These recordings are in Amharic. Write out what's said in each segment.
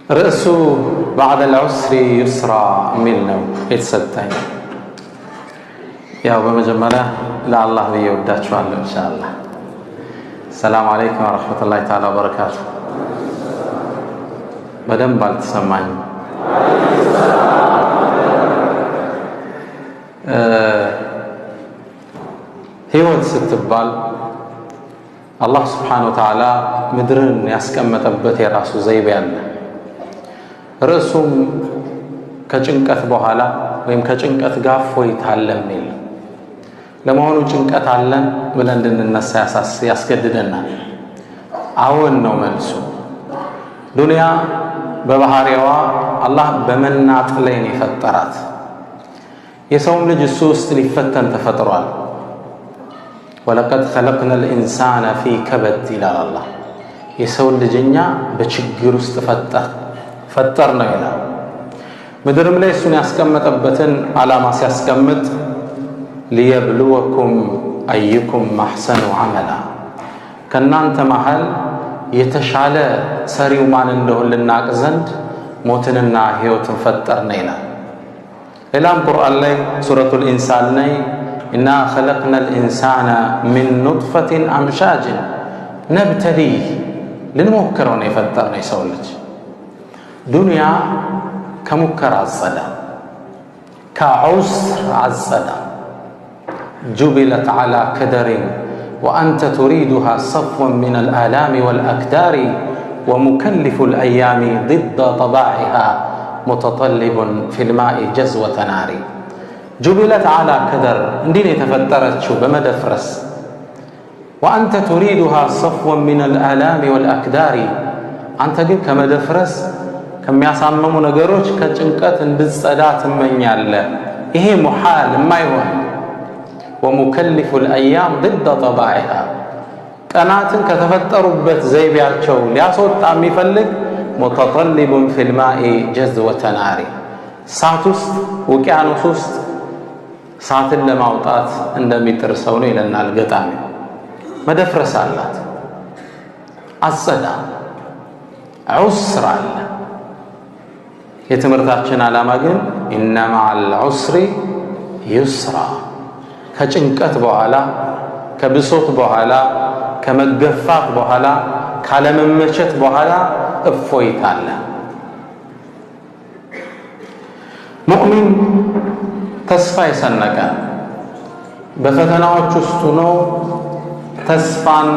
ርዕሱ ባዕደል ዑስሪ ዩስራ የሚል ነው የተሰጠኝ። ያው በመጀመሪያ ለአላህ ብዬ ወዳችኋለሁ። ኢንሻአላህ። ሰላም አለይኩም ወረሕመቱላሂ ተዓላ ወበረካቱ። በደንብ አልተሰማኝም። ህይወት ስትባል አላህ ስብሓነሁ ወተዓላ ምድርን ያስቀመጠበት የራሱ ዘይቤ አለ። ርዕሱም ከጭንቀት በኋላ ወይም ከጭንቀት ጋር እፎይታ አለ የሚል። ለመሆኑ ጭንቀት አለን ብለን እንድንነሳ ያስገድደናል? አዎን ነው መልሱ። ዱንያ በባህሪዋ አላህ በመናጥ ላይ ነው የፈጠራት። የሰውም ልጅ እሱ ውስጥ ሊፈተን ተፈጥሯል። ወለቀድ ኸለቅነል ኢንሳነ ፊ ከበድ ይላል አላህ። የሰው ልጅ እኛ በችግር ውስጥ ፈጠር ነው ይላል። ምድርም ላይ እሱን ያስቀመጠበትን ዓላማ ሲያስቀምጥ ሊየብልወኩም አዩኩም አሕሰኑ ዐመላ፣ ከእናንተ መሃል የተሻለ ሰሪው ማን እንደሆን ልናቅ ዘንድ ሞትንና ሕይወትን ፈጠርን ይላል። ሌላም ቁርአን ላይ ሱረቱል ኢንሳን ላይ ኢና ኸለቅነል ኢንሳነ ሚን ኑጥፈቲን አምሻጅን ነብተሊህ፣ ልንሞክረው ነው የፈጠርነው የሰው ልጅ። ዱንያ ከሙከራ አጸዳ፣ ከዑስር አጸዳ። ጁቢለት ዐላ ከደሪን ወአንተ ቱሪዱሃ ሰፍወን ሚነል አላሚ ወልአክዳሪ ወሙከሊፉል አያሚ ضد ጠባዒሃ ሙተጠሊቡን ፊል ማኢ ጀዝወተ ናሪ። ጁቢለት ዐላ ከደር፣ እንዲህ ነው የተፈጠረችው በመደፍረስ። ወአንተ ቱሪዱሃ ሰፍወን ሚነል አላሚ ወልአክዳሪ፣ አንተ ግን ከመደፍረስ ከሚያሳመሙ ነገሮች ከጭንቀት እንድትጸዳ ትመኛለህ። ይሄ ሙሓል የማይሆን ወሙከሊፉል አያም ضد ጠባዒሃ፣ ቀናትን ከተፈጠሩበት ዘይቤያቸው ሊያስወጣ የሚፈልግ ሙተጠሊቡን ፊል ማኢ ጀዝወተ ናሪ፣ እሳት ውስጥ ውቅያኖስ ውስጥ እሳትን ለማውጣት እንደሚጥር ሰው ነው ይለናል ገጣሚ። መደፍረስ አላት፣ አጸዳ፣ ዑስር አለ። የትምህርታችን ዓላማ ግን ኢነ መዐል ዑስሪ ዩስራ፣ ከጭንቀት በኋላ ከብሶት በኋላ ከመገፋት በኋላ ካለመመቸት በኋላ እፎይታ አለ። ሙእሚን ተስፋ የሰነቀ በፈተናዎች ውስጥ ሆኖ ተስፋን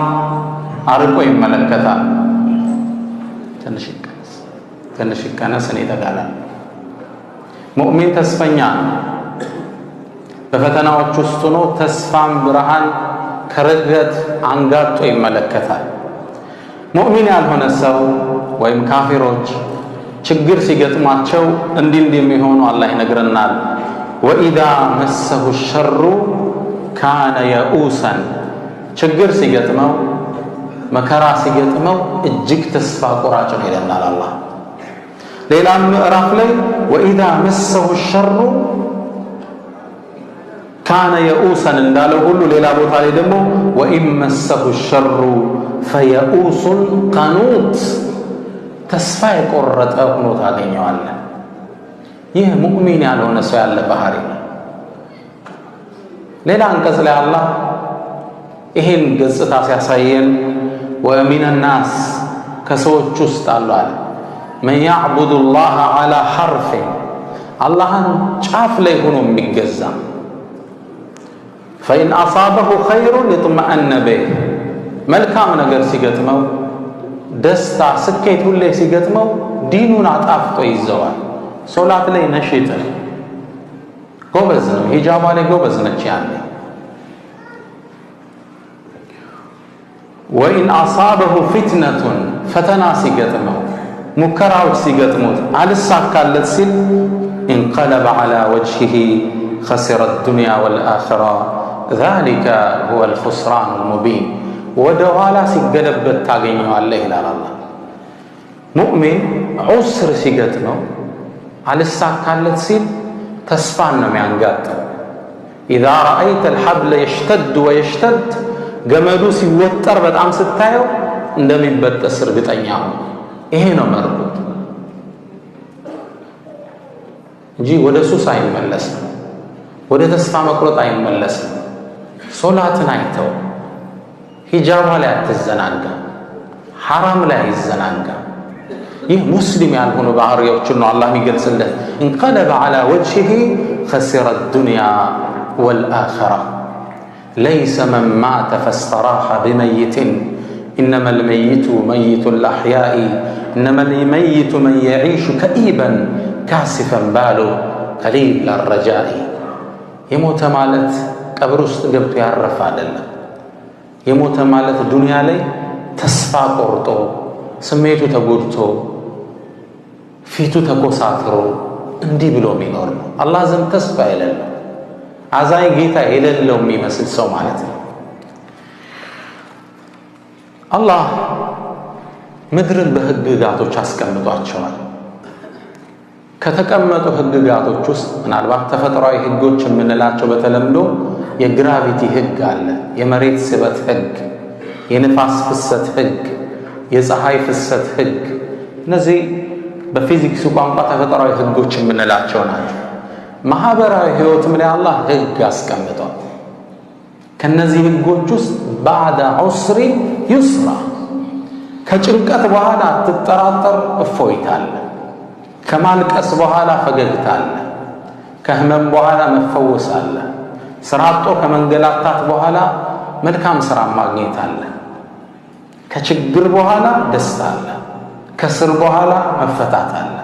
አርቆ ይመለከታል። ትንሽ ይቀነስ፣ እኔ እጠጋለሁ። ሙእሚን ተስፈኛ ነው። በፈተናዎች ውስጥ ሆኖ ተስፋን ብርሃን ከርቀት አንጋጦ ይመለከታል። ሙእሚን ያልሆነ ሰው ወይም ካፊሮች ችግር ሲገጥማቸው እንዲህ የሚሆኑ አላህ ይነግረናል። ወኢዛ መሰሁ ሸሩ ካነ የኡሰን፣ ችግር ሲገጥመው መከራ ሲገጥመው እጅግ ተስፋ ቆራጭ ነው ይለናል አላህ። ሌላም ምዕራፍ ላይ ወኢዛ መሰሁ ሸሩ ካነ የኡሰን እንዳለው ሁሉ ሌላ ቦታ ላይ ደግሞ ወኢን መሰሁ ሸሩ ፈየኡሱን ቀኑት፣ ተስፋ የቆረጠ ሆኖ ታገኘዋለህ። ይህ ሙእሚን ያልሆነ ሰው ያለ ባህሪ ነው። ሌላ አንቀጽ ላይ አላህ ይሄን ገጽታ ሲያሳየን ወሚነ ናስ፣ ከሰዎች ውስጥ አሉ አለ መን ያዕቡዱ ላህ ዐላ ሐርፊን፣ አላህን ጫፍ ላይ ሆኖ የሚገዛ ፈኢን አሳበሁ ኸይሩን ይጥመአነ ቢህ፣ መልካም ነገር ሲገጥመው ደስታ ስኬት ሁሌ ሲገጥመው ዲኑን አጣፍጦ ይዘዋል። ሶላት ላይ ነሽጥ ጎበዝ ነው፣ ሂጃባ ላይ ጎበዝ ነች። ያኔ ወኢን አሳበሁ ፊትነቱን፣ ፈተና ሲገጥመው ሙከራዎች ሲገጥሙት አልሳካለት ሲል እንቀለበ ዐላ ወጅሂሂ ኸሲረ ዱንያ ወልአኺራ ዛሊከ ሁወል ኹስራኑል ሙቢን፣ ወደ ኋላ ሲገለበት ታገኘዋለህ ይላል አላህ። ሙእሚን ዑስር ሲገጥመው አልሳካለት ሲል ተስፋን ነው የሚያንጋጠው። ኢዛ ረአይተል ሐብለ የሽተድ ወየሽተድ፣ ገመዱ ሲወጠር በጣም ስታየው እንደሚበጠስ እርግጠኛ ነው። ይሄ ነው መርቡጥ። እንጂ ወደ ሱስ አይመለስም፣ ወደ ተስፋ መቁረጥ አይመለስም። ሶላትን አይተው፣ ሂጃባ ላይ አትዘናጋ፣ ሐራም ላይ አይዘናጋ። ይህ ሙስሊም ያልሆኑ ባህሪዎችን ነው አላህ የሚገልጽለት። እንቀለበ ዐላ ወጅሂ ኸሲረ ዱንያ ወልአኺራ ለይሰ መን ማተ ፈስተራሐ ቢመይትን ኢነማ ልመይቱ መይቱ ልአሕያኢ ኢነማ ልመይቱ መን የዒሹ ከኢበን ካሲፈን ባሉ ቀሊል አረጃኢ። የሞተ ማለት ቀብር ውስጥ ገብቶ ያረፈ አይደለም። የሞተ ማለት ዱንያ ላይ ተስፋ ቆርጦ ስሜቱ ተጎድቶ ፊቱ ተኮሳትሮ እንዲህ ብሎ የሚኖር ነው። አላህ ዘንድ ተስፋ የሌለው አዛኝ ጌታ የሌለው የሚመስል ሰው ማለት ነው። አላህ ምድርን በህግጋቶች አስቀምጧቸዋል። ከተቀመጡ ህግጋቶች ውስጥ ምናልባት ተፈጥሯዊ ህጎች የምንላቸው በተለምዶ የግራቪቲ ህግ አለ፣ የመሬት ስበት ህግ፣ የንፋስ ፍሰት ህግ፣ የፀሐይ ፍሰት ህግ። እነዚህ በፊዚክሱ ቋንቋ ተፈጥሯዊ ህጎች የምንላቸው ናቸው። ማህበራዊ ህይወትም ላይ አላህ ህግ አስቀምጧል። ከነዚህ ህጎች ውስጥ ባዕደ ዑስሪ ዩስራ፣ ከጭንቀት በኋላ አትጠራጠር እፎይታለ፣ ከማልቀስ በኋላ ፈገግታለ፣ ከህመም በኋላ መፈወስ አለ፣ ስራ አጥቶ ከመንገላታት በኋላ መልካም ስራ ማግኘት አለ፣ ከችግር በኋላ ደስታ አለ፣ ከስር በኋላ መፈታት አለ።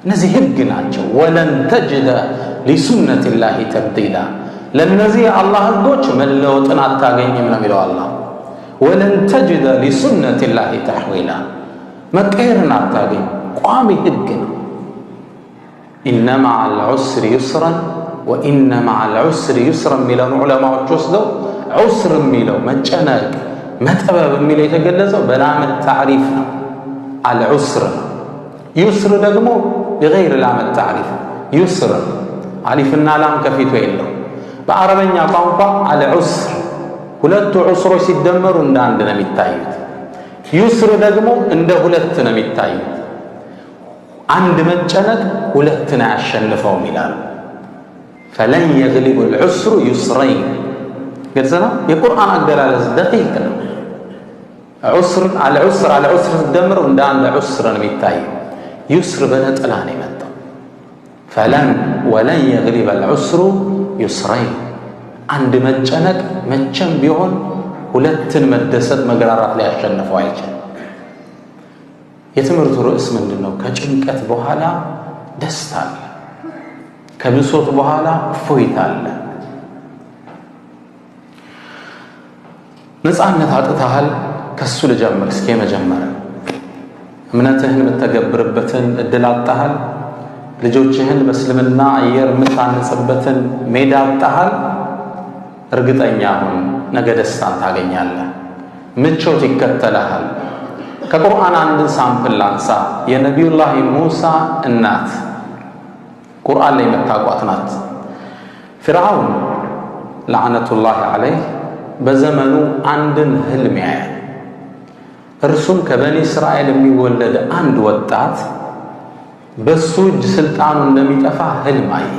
እነዚህ ህግ ናቸው። ወለን ተጅደ ሊሱነቲላሂ ተብዲላ፣ ለእነዚህ የአላህ ህጎች መለወጥን አታገኝም ነው የሚለው አላህ። ወለን ተጅደ ሊሱነቲላሂ ተሕዊላ፣ መቀየርን አታገኝ፣ ቋሚ ህግ ነው። ኢነ መዐል ዑስሪ ዩስረን ወኢነ መዐል ዑስሪ ዩስረን የሚለውን ዑለማዎች ወስደው ዑስር የሚለው መጨነቅ መጠበብ የሚለው የተገለጸው በላም ታዕሪፍ ነው፣ አልዑስር ነው። ዩስር ደግሞ ቢገይር ላም ታዕሪፍ ዩስር፣ አሊፍና ላም ከፊቱ የለው። በአረበኛ ቋንቋ አልዑስር ሁለቱ ዑስሮች ሲደመሩ እንደ አንድ ነው የሚታዩት። ዩስር ደግሞ እንደ ሁለት ነው የሚታዩት። አንድ መጨነቅ ሁለትን አያሸንፈውም ይላሉ። ፈለን የግሊቡ ልዑስሩ ዩስረይን፣ ግልጽ ነው። የቁርአን አገላለጽ ደቂቅ ነው። አልዑስር ሲደምረው እንደ አንድ ዑስር ነው የሚታየው። ዩስር በነጠላ ነው የመጣው። ፈለን ወለን የግሊበ ልዑስሩ ዩስረይን፣ አንድ መጨነቅ መቼም ቢሆን ሁለትን መደሰት መግራራት ላይ ያሸንፈው አይችልም። የትምህርቱ ርዕስ ምንድን ነው? ከጭንቀት በኋላ ደስታ አለ፣ ከብሶት በኋላ እፎይታ አለ። ነፃነት አጥተሃል፣ ከሱ ልጀምር እስኪ። መጀመሪያ እምነትህን የምተገብርበትን እድል አጣሃል። ልጆችህን በእስልምና አየር የምታንጽበትን ሜዳ አጣሃል። እርግጠኛ ሁን፣ ነገ ደስታን ታገኛለህ። ምቾት ይከተልሃል። ከቁርአን አንድን ሳምፕል ላንሳ። የነቢዩላህ ሙሳ እናት ቁርአን ላይ የምታውቋት ናት። ፊርዓውን ለዓነቱላህ ዐለይህ በዘመኑ አንድን ህልም ያያል። እርሱም ከበኒ እስራኤል የሚወለድ አንድ ወጣት በሱ እጅ ስልጣኑ እንደሚጠፋ ህልም አየ።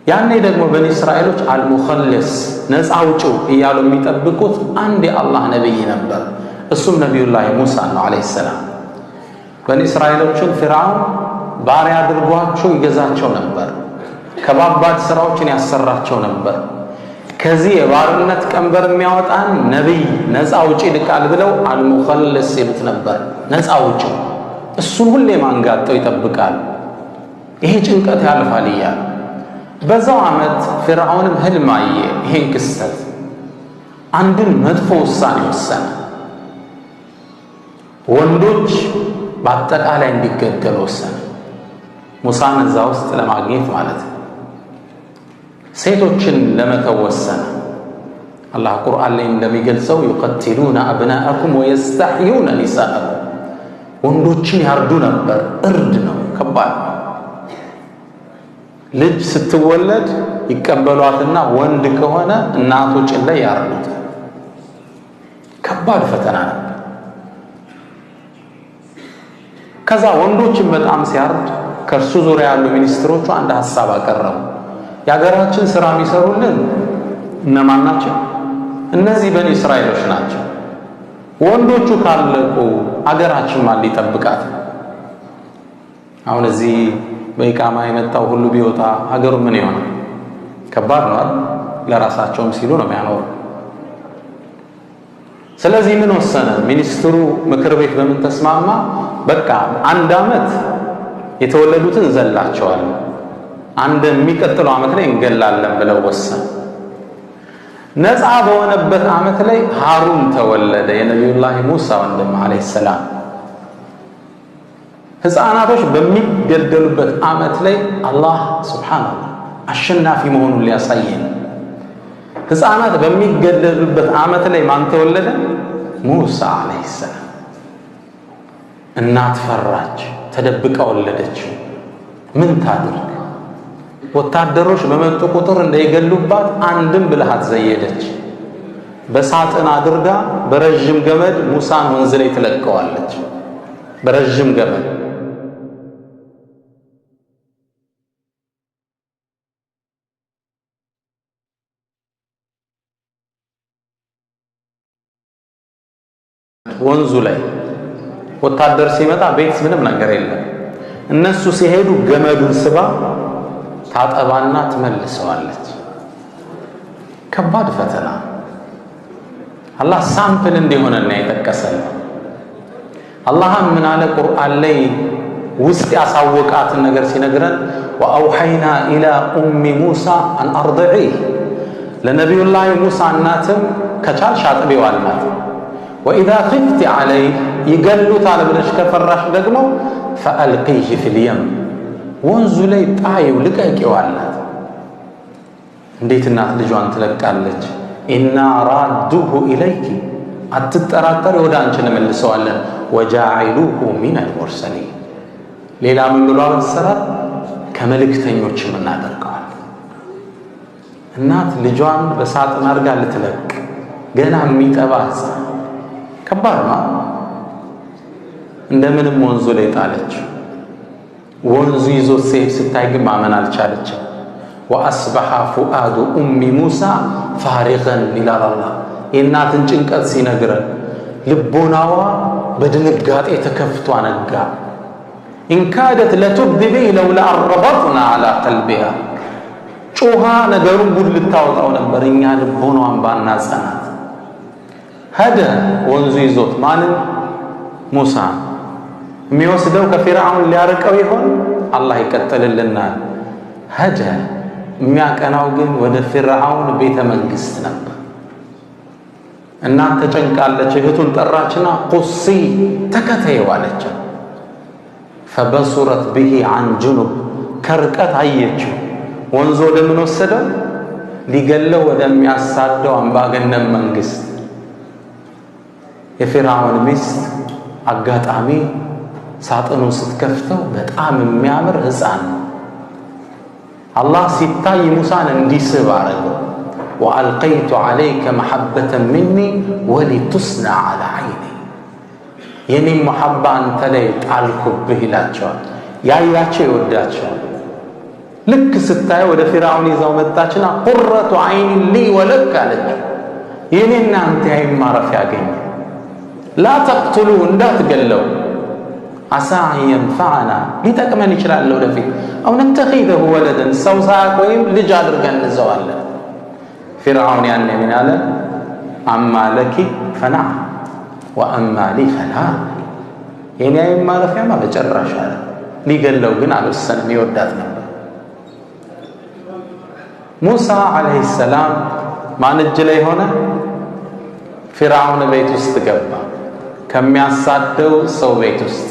ያኔ ደግሞ በኒ እስራኤሎች አልሙኸልስ ነፃ አውጪው እያሉ የሚጠብቁት አንድ የአላህ ነቢይ ነበር። እሱም ነቢዩላህ ሙሳ ነው ዐለይሂ ሰላም። በኒ እስራኤሎችን ፊርዓውን ባሪያ አድርጓቸው ይገዛቸው ነበር። ከባባድ ስራዎችን ያሰራቸው ነበር። ከዚህ የባርነት ቀንበር የሚያወጣን ነቢይ ነፃ አውጪ ልቃል ብለው አልሙኸልስ ይሉት ነበር። ነፃ አውጪ እሱን ሁሌ ማንጋጠው ይጠብቃል። ይሄ ጭንቀት ያልፋል እያሉ በዛው ዓመት ፊርዓውንም ህልም አየ። ይሄን ክስተት አንድን መጥፎ ውሳኔ ወሰነ። ወንዶች በአጠቃላይ እንዲገደሉ ወሰነ። ሙሳን እዛ ውስጥ ለማግኘት ማለት ነው። ሴቶችን ለመተው ወሰነ። አላህ ቁርአን ላይ እንደሚገልጸው ዩቀትሉነ አብናአኩም ወየስተሕዩነ ኒሳአኩም፣ ወንዶችን ያርዱ ነበር። እርድ ነው፣ ከባድ ነው። ልጅ ስትወለድ ይቀበሏትና ወንድ ከሆነ እናቱ ጭን ላይ ያርዱት። ከባድ ፈተና ነበር። ከዛ ወንዶችን በጣም ሲያርድ ከእርሱ ዙሪያ ያሉ ሚኒስትሮቹ አንድ ሐሳብ አቀረቡ። የሀገራችን ስራ የሚሰሩልን እነማን ናቸው? እነዚህ በኒ እስራኤሎች ናቸው። ወንዶቹ ካለቁ ሀገራችን ማን ሊጠብቃት? አሁን እዚህ በኢቃማ የመጣው ሁሉ ቢወጣ ሀገሩ ምን ይሆናል? ከባድ ነው አይደል? ለራሳቸውም ሲሉ ነው የሚያኖሩ። ስለዚህ ምን ወሰነ ሚኒስትሩ? ምክር ቤት በምን ተስማማ? በቃ 1 ዓመት የተወለዱትን ዘላቸዋል፣ አንድ የሚቀጥለው ዓመት ላይ እንገላለን ብለው ወሰነ። ነፃ በሆነበት ዓመት ላይ ሃሩን ተወለደ፣ የነቢዩላህ ሙሳ ወንድም አለይሂ ሰላም። ህፃናቶች በሚገደሉበት ዓመት ላይ አላህ ሱብሓነሁ አሸናፊ መሆኑን ሊያሳየን፣ ህፃናት በሚገደሉበት ዓመት ላይ ማን ተወለደ? ሙሳ አለይሂ ሰላም። እናት ፈራች፣ ተደብቃ ወለደችው። ምን ታድርግ? ወታደሮች በመጡ ቁጥር እንዳይገሉባት አንድም ብልሃት ዘየደች። በሳጥን አድርጋ በረጅም ገመድ ሙሳን ወንዝ ላይ ትለቀዋለች። በረጅም ገመድ ወንዙ ላይ ወታደር ሲመጣ ቤት ምንም ነገር የለም። እነሱ ሲሄዱ ገመዱን ስባ ታጠባና ትመልሰዋለች። ከባድ ፈተና። አላህ ሳምፕል እንዲሆነና የጠቀሰልን አላህም ምን አለ ቁርአን ላይ ውስጥ ያሳወቃትን ነገር ሲነግረን ወአውሐይና ኢላ ኡሚ ሙሳ አን አርድዒህ፣ ለነቢዩላህ ሙሳ እናትም ከቻልሽ አጥቢው አልናት። ወኢዛ ኺፍቲ ዐለይህ፣ ይገሉታል ብለሽ ከፈራሽ ደግሞ ፈአልቂህ ፊል የም፣ ወንዙ ላይ ጣይው ልቀቂው አላት። እንዴት እናት ልጇን ትለቃለች? ኢና ራዱሁ ኢለይኪ፣ አትጠራጠሪ ወደ አንቺ እንመልሰዋለን። ወጃዒሉሁ ሚነል ሙርሰሊን፣ ሌላ ምን ብሎ አበሰራት? ከመልእክተኞችም እናደርገዋለን። እናት ልጇን በሳጥን አድርጋ ልትለቅ፣ ገና የሚጠባ ሕፃን። ከባድ ነው። እንደምንም ወንዙ ላይ ጣለችው። ወንዙ ይዞት ሲሄድ ስታይ ግን ማመን አልቻለችም። ወአስበሐ ፉአዱ ኡሚ ሙሳ ፋሪገን ይላል አላህ። የእናትን ጭንቀት ሲነግረን ልቦናዋ በድንጋጤ ተከፍቶ አነጋ። ኢንካደት ለቱብዲ ቢሂ ለውላ አረበጥና ዐላ ቀልቢሃ፣ ጮኻ ነገሩን ጉድ ልታወጣው ነበር እኛ ልቦናዋን ባናጸናት። ሄደ ወንዙ ይዞት ማንን? ሙሳ። የሚወስደው ከፊርዓውን ሊያርቀው ይሆን? አላህ ይቀጥልልናል። ሄደ የሚያቀናው ግን ወደ ፊርዓውን ቤተ መንግስት ነበር። እናት ተጨንቃለች። እህቱን ጠራችና ቁሲ ተከተይው አለችው። ፈበሱረት ቢሂ አን ጁኑብ፣ ከርቀት አየችው። ወንዙ ወደምን ወሰደው? ሊገለው ወደሚያሳደው አምባገነን መንግስት። የፊርዓውን ሚስት አጋጣሚ ሳጥኑን ስትከፍተው በጣም የሚያምር ሕፃን ነው። አላህ ሲታይ ሙሳን እንዲስብ አረገው። ወአልቀይቱ ዐለይከ መሐበተን ሚኒ ወሊቱስነዐ ዐላ ዐይኒ፣ የኔም መሐባ አንተ ላይ ጣልኩብህ ይላቸዋል። ያያቸው ይወዳቸዋል። ልክ ስታየው ወደ ፊርዓውን ይዛው መጣችና ቁረቱ ዐይን ሊ ወለክ አለችው። የኔና አንተ የዓይን ማረፊያ ያገኘ፣ ላ ተቅቱሉ እንዳትገለው፣ አሳ የንፈዐና ሊጠቅመን ይችላል ወደፊት፣ አው ነተኺዘሁ ወለደን ሰው ሳያውቅ ወይም ልጅ አድርገን እንዘዋለን። ፊርዓውን ያኔ ምን አለ? አማ ለኪ ፈነዐም ወአማ ሊ ፈላ፣ የኔ ዓይን ማረፊያማ በጨራሽ አለ። ሊገለው ግን አልወሰንም፣ ይወዳት ነበር። ሙሳ ዓለይሂ ሰላም ማን እጅ ላይ ሆነ? ፊርዓውን ቤት ውስጥ ገባ፣ ከሚያሳደው ሰው ቤት ውስጥ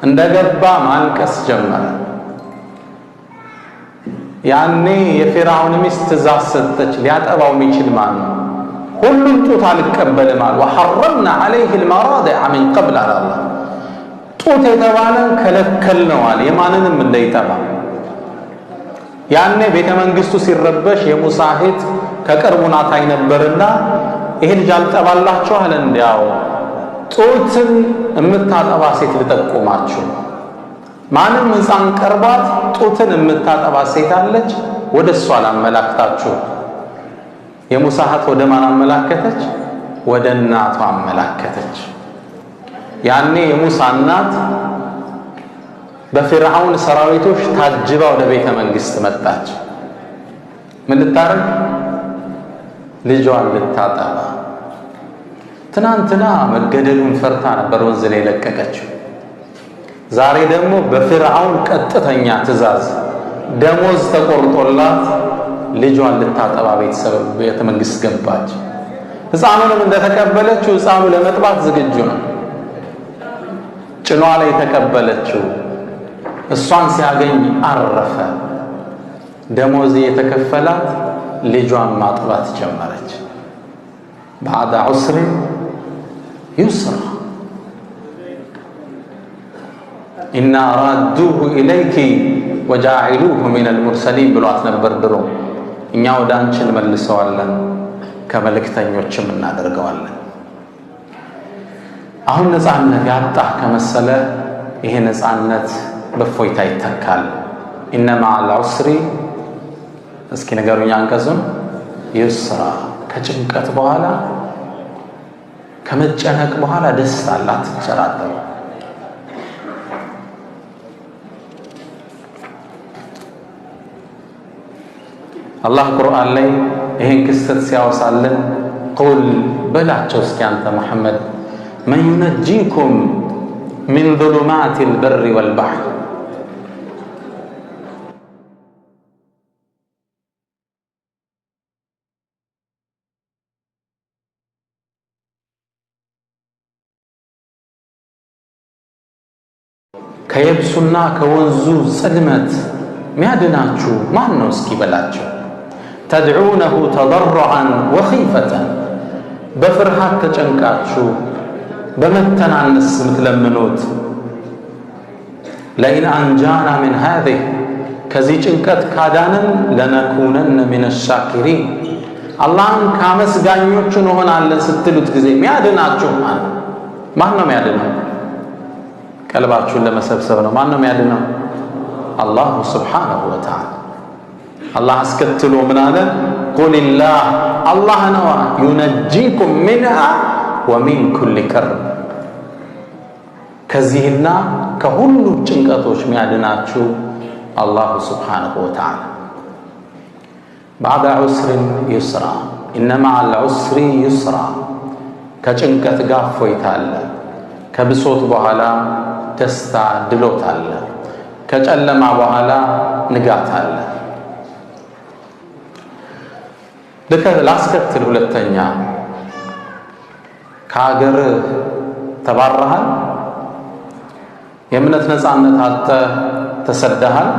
እንደገባ ማልቀስ ጀመረ። ያኔ የፊርዓውን ሚስት ትእዛዝ ሰጠች። ሊያጠባው የሚችል ማን ነው? ሁሉም ጡት አልቀበልም አለ። ወሐረምና ዐለይሂ አልመራዲዐ ሚን ቀብል አለ አላህ። ጡት የተባለን ከለከልነዋል የማንንም እንዳይጠባ። ያኔ ቤተ መንግስቱ ሲረበሽ የሙሳ እህት ከቅርቡ ናት አይ ነበርና ይሄ ልጅ አልጠባላችሁ አለ። እንዲያው ጡትን የምታጠባ ሴት ልጠቁማችሁ። ማንም ሕፃን ቀርቧት ጡትን የምታጠባ ሴት አለች፣ ወደ እሷ አላመላክታችሁ። የሙሳ እህት ወደ ማን አመላከተች? ወደ እናቷ አመላከተች። ያኔ የሙሳ እናት በፊርዓውን ሰራዊቶች ታጅባ ወደ ቤተ መንግስት መጣች። ምን ልታረግ? ልጇን ልታጠባ። ትናንትና መገደሉን ፈርታ ነበር ወንዝ ላይ ለቀቀችው። ዛሬ ደግሞ በፊርዓውን ቀጥተኛ ትእዛዝ ደሞዝ ተቆርጦላት ልጇን ልታጠባ ቤተ መንግስት ገባች። ሕፃኑንም እንደተቀበለችው ሕፃኑ ለመጥባት ዝግጁ ነው። ጭኗ ላይ ተቀበለችው። እሷን ሲያገኝ አረፈ። ደሞዝ የተከፈላት ልጇን ማጥባት ጀመረች። ባዕደ ዑስሪ ዩስራ ኢና ራዱሁ ኢለይኪ ወጃዒሉሁ ሚነል ሙርሰሊን ብሏት ነበር ድሮ። እኛ ወደ አንቺ እንመልሰዋለን ከመልእክተኞችም እናደርገዋለን። አሁን ነፃነት ያጣ ከመሰለ ይሄ ነፃነት በፎይታ ይተካል። ኢነ መዐል ዑስሪ እስኪ ነገሩኛ አንቀጹን ዩስራ፣ ከጭንቀት በኋላ ከመጨነቅ በኋላ ደስታ አለ። አትጨራጠሩ። አላህ ቁርአን ላይ ይህን ክስተት ሲያወሳልን ቁል በላቸው እስኪ አንተ መሐመድ መን ዩነጂኩም ሚን ዙሉማት አልበሪ ወልባሕር ከየብሱና ከወንዙ ጽልመት ሚያድናችሁ ማን ነው እስኪ በላቸው። ተድዑነሁ ተضرعا وخيفة በፍርሃት ተጨንቃችሁ በመተናነስ ምትለምኑት ለኢን አንጃና ምን هذه ከዚህ ጭንቀት ካዳንን ለነኩነን ሚነ ሻኪሪን አላህን ካመስጋኞቹ እንሆናለን ስትሉት ጊዜ ሚያድናችሁ ማን ነው ሚያድነው? ቀልባችሁን ለመሰብሰብ ነው። ማን ነው ሚያድነው? አላሁ ሱብሓነሁ ወተዓላ። አላህ አስከትሎ ምን አለ? ቁልላህ አላህ ነዋ ዩነጂኩም ሚንሃ ወሚን ኩሊ ከርብ ከዚህና ከሁሉ ጭንቀቶች ሚያድናችሁ አላሁ ሱብሓነሁ ወተዓላ። ባዕደ ዑስሪን ዩስራ ኢነ መዐል ዑስሪ ዩስራ ከጭንቀት ጋር እፎይታ አለ። ከብሶት በኋላ ደስታ ድሎት አለ። ከጨለማ በኋላ ንጋት አለ። ላስከትል ሁለተኛ ከሀገር ተባረሃል፣ የእምነት ነፃነት አጥተህ ተሰደሃል።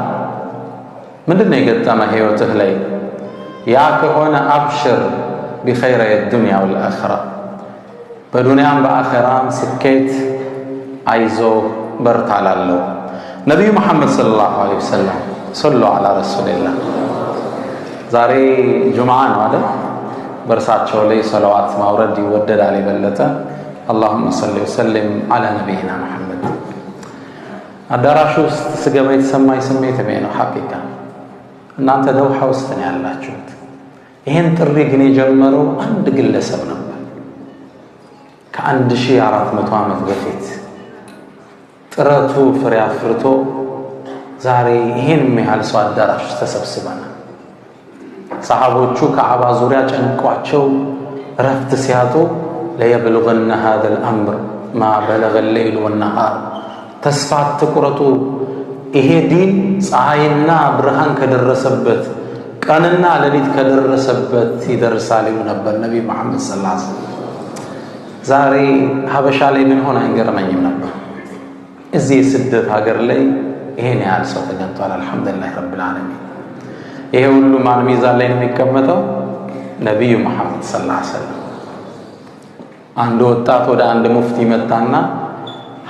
ምንድነው የገጠመ ህይወትህ ላይ? ያ ከሆነ አብሽር ቢኸይረ የዱንያ ወልአኺራ በዱንያም በአኺራም ስኬት አይዞ በርታ ላለው ነቢዩ መሐመድ ሰለላሁ ዐለይሂ ወሰለም ሰሉ ዐላ ረሱሊላህ። ዛሬ ጁምዓ ነው አይደል? በእርሳቸው ላይ ሰለዋት ማውረድ ይወደዳል የበለጠ። አላሁመ ሰሊ ወሰሊም ዐላ ነቢይና መሐመድ። አዳራሹ ውስጥ ስገባ የተሰማኝ ስሜት ነው ሐቂቃ። እናንተ ደውሃ ውስጥ ነው ያላችሁት። ይሄን ጥሪ ግን የጀመረው አንድ ግለሰብ ነበር ከ1400 ዓመት በፊት። ጥረቱ ፍሬ አፍርቶ ዛሬ ይሄን የሚያህል ሰው አዳራሽ ውስጥ ተሰብስበናል። ሰሃቦቹ ከዓባ ዙሪያ ጨንቋቸው ረፍት ሲያጡ ለየብልغነ هذا الأمر ما بلغ الليل والنهار ተስፋ አትቁረጡ፣ ይሄ ዲን ፀሐይና ብርሃን ከደረሰበት ቀንና ሌሊት ከደረሰበት ይደርሳል ይሉ ነበር ነብይ መሐመድ ሰለላሁ ዐለይሂ ወሰለም። ዛሬ ሀበሻ ላይ ምን ሆነ አይገርመኝም ነበር። እዚህ የስደት ሀገር ላይ ይሄን ያህል ሰው ተገኝቷል። አልሐምዱሊላህ ረብል ዓለሚን። ይሄ ሁሉ ማን ሚዛን ላይ ነው የሚቀመጠው? ነብዩ መሐመድ ሰለላሁ ዐለይሂ ወሰለም። አንድ ወጣት ወደ አንድ ሙፍቲ መጣና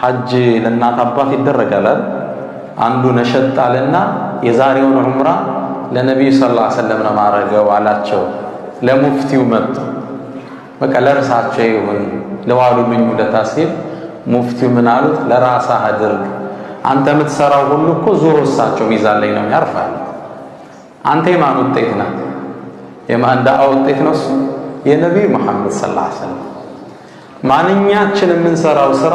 ሐጅ ለእናት አባት ይደረጋል። አንዱ ነሸጥ አለና የዛሬውን ዑምራ ለነብዩ ሰለላሁ ዐለይሂ ወሰለም ነው ማረገው አላቸው። ለሙፍቲው መጡ። በቃ ለርሳቸው ይሁን ለዋሉልኝ ውለታ ሲል ሙፍቲው ምን አሉት? ለራስህ አድርግ፣ አንተ የምትሰራው ሁሉ እኮ ዙሮ እሳቸው ሚዛን ላይ ነው ያርፋል። አንተ የማን ውጤት ነህ? የማን ዳዓ ውጤት ነው? እሱ የነቢዩ መሐመድ ሰለላሁ ዐለይሂ ወሰለም። ማንኛችን የምንሰራው ስራ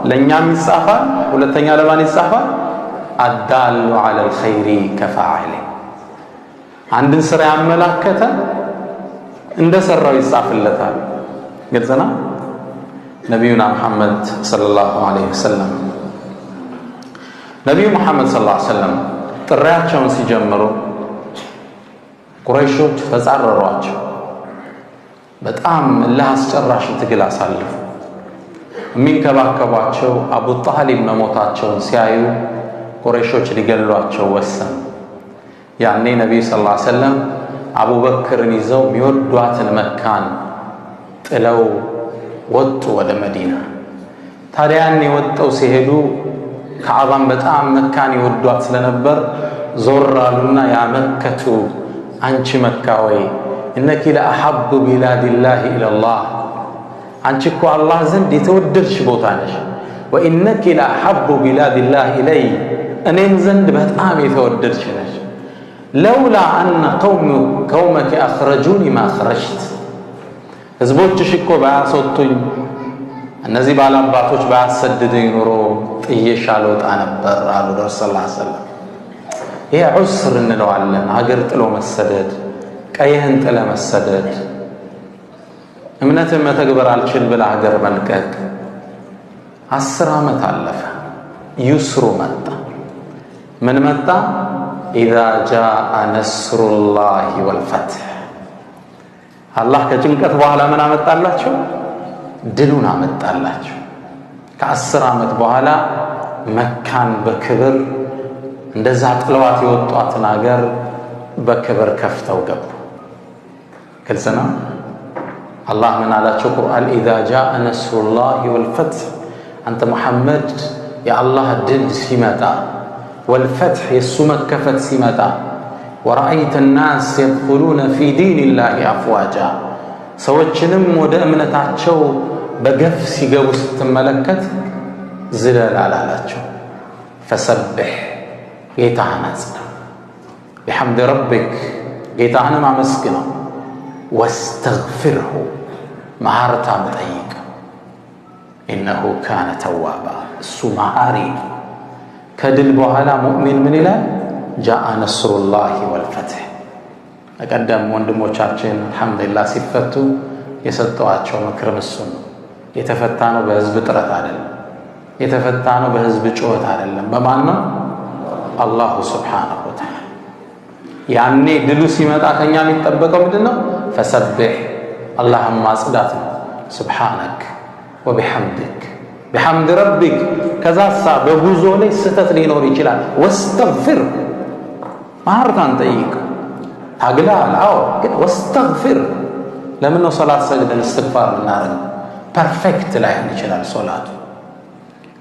ለእኛም ይጻፋል፣ ሁለተኛ ለማን ይጻፋል? አዳሉ ዐለል ኸይሪ ከፋዒሊ። አንድን ስራ ያመላከተ እንደሰራው ይጻፍለታል። ግልጽ ነው። ነቢዩና መሐመድ ሰለላሁ ዐለይሂ ወሰለም ነቢዩ መሐመድ ሰለላሁ ዐለይሂ ወሰለም ጥሪያቸውን ሲጀምሩ ቁረይሾች ተጻረሯቸው። በጣም ለአስጨራሽ ትግል አሳልፉ። የሚንከባከቧቸው አቡ ጣሊብ መሞታቸውን ሲያዩ ቁረይሾች ሊገሏቸው ወሰኑ። ያኔ ነቢዩ ሰለላሁ ዐለይሂ ወሰለም አቡበክርን ይዘው የሚወዷትን መካን ጥለው ወጡ ወደ መዲና። ታዲያ ያኔ ወጥተው ሲሄዱ ከዓባን በጣም መካን ይወዷት ስለነበር ዞር አሉና ያ መከቱ አንቺ መካ ወይ እነኪ ለአሐቡ ቢላዲላሂ ኢለላህ፣ አንቺ እኮ አላህ ዘንድ የተወደድሽ ቦታ ነሽ። ወኢነኪ ለአሐቡ ቢላዲላሂ ኢለይ፣ እኔም ዘንድ በጣም የተወደድሽ ነሽ። ለውላ አነ ቀውመኪ አኽረጁኒ ማ ኸረጅት፣ ህዝቦችሽ እኮ ባያስወጡኝ፣ እነዚህ ባላባቶች ባያሰድዱኝ ኑሮ ጥዬሽ አልወጣ ነበር አሉ ረሱል ሰለላሁ ዐለይሂ ወሰለም። ይሄ ዑስር እንለዋለን። ሀገር ጥሎ መሰደድ፣ ቀይህን ጥለ መሰደድ፣ እምነትን መተግበር አልችል ብለ ሀገር መልቀቅ። 10 ዓመት አለፈ። ዩስሩ መጣ። ምን መጣ? ኢዛ ጃአ ነስሩላሂ ወልፈትሕ። አላህ ከጭንቀት በኋላ ምን አመጣላቸው? ድሉን አመጣላቸው። ከ10 ዓመት በኋላ መካን በክብር እንደዛ ጥለዋት የወጧትን ሀገር በክብር ከፍተው ገቡ። ግልጽ ነው። አላህ ምን አላቸው? ቁርአን ኢዛ ጃአ ነስሩላሂ ወልፈትሕ፣ አንተ ሙሐመድ የአላህ ድል ሲመጣ፣ ወልፈትሕ የእሱ መከፈት ሲመጣ፣ ወረአይተ ናስ የድኹሉነ ፊ ዲኒላሂ አፍዋጃ፣ ሰዎችንም ወደ እምነታቸው በገፍ ሲገቡ ስትመለከት ዝለል አላላቸው። ፈሰብሕ፣ ጌታህን አጽናው፣ ቢሐምድ ረቢክ፣ ጌታህንም አመስግነው፣ ወስተግፊርሁ፣ መሐረታም ጠይቀው፣ ኢነሁ ካነ ተዋባ፣ እሱ መሐሪ ነው። ከድል በኋላ ሙእሚን ምን ይላል? ጃአ ነስሩላሂ ወልፈትሕ። ቀደም ወንድሞቻችን አልሐምዱሊላህ ሲፈቱ የሰጠዋቸው ምክርም እሱን ነው። የተፈታ ነው በህዝብ ጥረት አይደለም። የተፈታ ነው በህዝብ ጩኸት አይደለም። በማን ነው? አላሁ ሱብሓነሁ ወተዓላ። ያኔ ድሉ ሲመጣ ከኛ የሚጠበቀው ምንድን ነው? ፈሰብሕ፣ አላህን ማጽዳት ነው። ሱብሓነክ ወቢሐምድክ፣ ቢሐምድ ረቢክ። ከዛሳ በጉዞ ላይ ስህተት ሊኖር ይችላል። ወስተግፊር፣ መሐረታን ጠይቅ። ታግለሃል፣ አዎ፣ ግን ወስተግፊር። ለምን ነው ሶላት ሰግደን እስትግፋር የምናደርገው? ፐርፌክት ላይሆን ይችላል ሶላቱ፣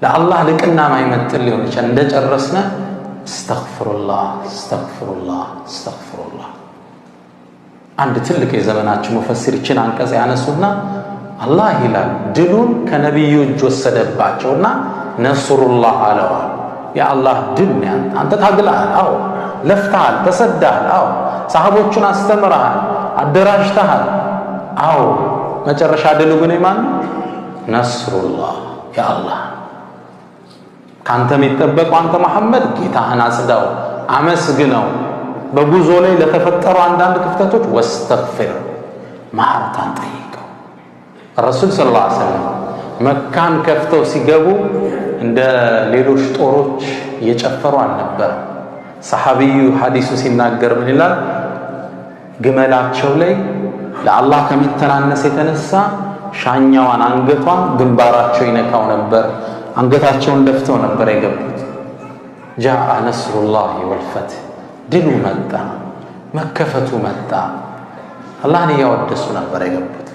ለአላህ ልቅና ማይመጥን ሊሆን ይችላል። እንደጨረስነ እስተግፍሩላህ እስተግፍሩላህ እስተግፍሩላህ። አንድ ትልቅ የዘመናችን ሙፈሲር ይችን አንቀጽ ያነሱና አላህ ይላል ድሉን ከነቢዩ እጅ ወሰደባቸውና ነስሩላህ አለዋል። የአላህ ድል ነው። አንተ ታግለሃል፣ አዎ፣ ለፍተሃል፣ ተሰዳሃል፣ አዎ፣ ሰሃቦቹን አስተምረሃል፣ አደራጅተሃል፣ አዎ። መጨረሻ ድሉ ግን የማን ነው? ነስሩላህ፣ የአላህ። ካንተ የሚጠበቀው አንተ መሐመድ ጌታህን አጽዳው፣ አመስግነው። በጉዞ ላይ ለተፈጠሩ አንዳንድ ክፍተቶች ወስተግፊር፣ መሐረታን ጠይቀው። ረሱል ሰለላሁ ዐለይሂ ወሰለም መካን ከፍተው ሲገቡ እንደ ሌሎች ጦሮች እየጨፈሩ አልነበረም። ሰሐቢዩ ሐዲሱ ሲናገር ምን ይላል? ግመላቸው ላይ ለአላህ ከሚተናነስ የተነሳ ሻኛዋን አንገቷን ግንባራቸው ይነካው ነበር። አንገታቸውን ደፍተው ነበር የገቡት። ጃአ ነስሩላሂ ወልፈትሕ፣ ድሉ መጣ፣ መከፈቱ መጣ። አላህን እያወደሱ ነበር የገቡት።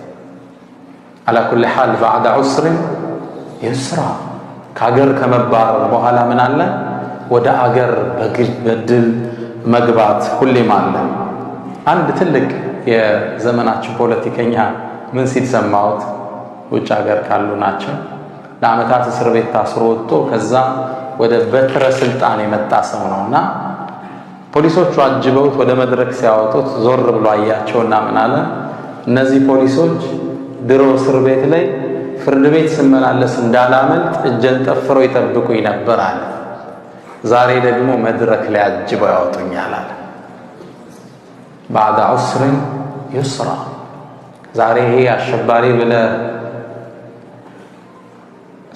አላ ኩሊ ሓል ባዕደ ዑስሪን ዩስራ። ከአገር ከመባረር በኋላ ምን አለ? ወደ አገር በድል መግባት ሁሌም አለ። አንድ ትልቅ የዘመናችን ፖለቲከኛ ምን ሲል ሰማሁት? ውጭ ሀገር ካሉ ናቸው። ለዓመታት እስር ቤት ታስሮ ወጥቶ ከዛ ወደ በትረ ስልጣን የመጣ ሰው ነውና ፖሊሶቹ አጅበውት ወደ መድረክ ሲያወጡት ዞር ብሎ አያቸውና ምን አለ? እነዚህ ፖሊሶች ድሮ እስር ቤት ላይ ፍርድ ቤት ስመላለስ እንዳላመልጥ እጀን ጠፍረው ይጠብቁኝ ነበር አለ። ዛሬ ደግሞ መድረክ ላይ አጅበው ያወጡኛል አለ። ባዕደ ዑስሪን ዩስራ። ዛሬ ይሄ አሸባሪ ብለህ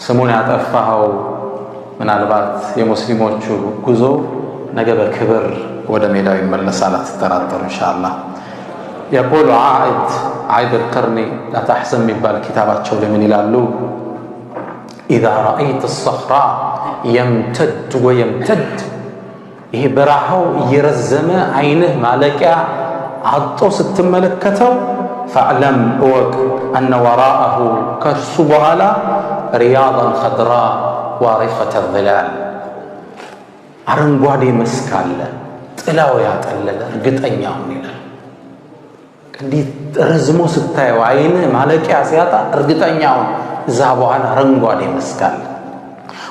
ስሙን ያጠፋኸው ምናልባት የሙስሊሞቹ ጉዞ ነገ በክብር ወደ ሜዳው ይመለሳል፣ አትጠራጠሩ ኢንሻአላህ። የቁሉ ዓኢድ አልቀርኒ ላ ተሕዘን የሚባል ኪታባቸው ላይ ምን ይላሉ? ኢዛ ረአይት አልሰኽራ የምተድ ወየምተድ፣ ይሄ በረሃው እየረዘመ አይንህ ማለቂያ አጦ ስትመለከተው ፈዕለም እወቅ አነ ወራአሁ ከእርሱ በኋላ ሪያዳን ኸድራ ዋሪፈተ ዚላል፣ አረንጓዴ መስክ አለ ጥላው ያጠለለ እርግጠኛ ሁን ይላል። እንዲህ ረዝሞ ስታየው አይንህ ማለቂያ ሲያጣ እርግጠኛ ሁን እዛ በኋላ አረንጓዴ መስክ አለ።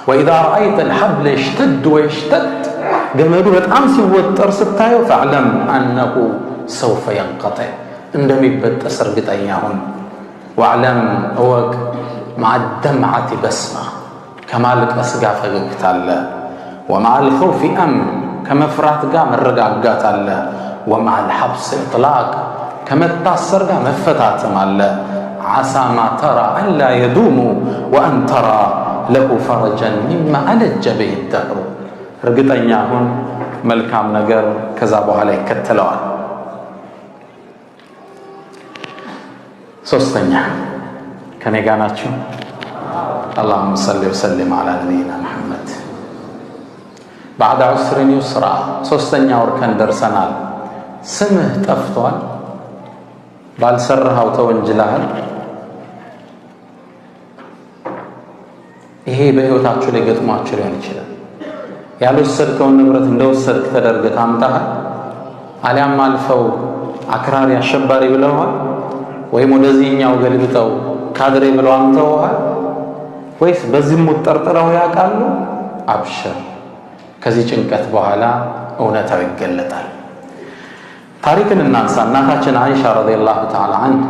ወኢዛ ረአይተ አልሐብል የሽተድ ወየሽተድ፣ ገመዱ በጣም ሲወጠር ስታየው ፈዕለም አነሁ ሰውፈ የንቀጢዕ፣ እንደሚበጠስ እርግጠኛ ሁን። ወዕለም እወቅ መዓ ደምዓቲ በስማ፣ ከማልቀስ ጋር ፈገግታ አለ። ወመዓ አልኸውፊ አምን፣ ከመፍራት ጋር መረጋጋት አለ። ወመዓ አልሐብስ ኢጥላቅ፣ ከመታሰር ጋር መፈታትም አለ። ዓሳ ማ ተራ አላ የዱሙ ወአን ተራ ለሁ ፈረጀን ሚማ አለጀ ብሂ ደህሩ፣ እርግጠኛ ሁን መልካም ነገር ከዛ በኋላ ይከተለዋል። ሶስተኛ ከኔ ጋር ናችሁ? አላሁመ ሰሊ ወሰሊም ዐላ ነቢይና ሙሐመድ። ባዕደ ዑስሪን ዩስራ፣ ሶስተኛው እርከን ደርሰናል። ስምህ ጠፍቷል፣ ባልሰራኸው ተወንጅለሃል። ይሄ በሕይወታችሁ ላይ ገጥሟችሁ ሊሆን ይችላል። ያልወሰድከውን ንብረት እንደወሰድክ ተደርገህ ታምጣሃል። አሊያም አልፈው አክራሪ አሸባሪ ብለውሃል፣ ወይም ወደዚህኛው ገልብጠው ካድሬ ብለው አምተውሃል፣ ወይስ በዝሙት ጠርጥረው ያውቃሉ? አብሽር፣ ከዚህ ጭንቀት በኋላ እውነታው ይገለጣል። ታሪክን እናንሳ። እናታችን አይሻ ረዲየላሁ ተዓላ ዐንሃ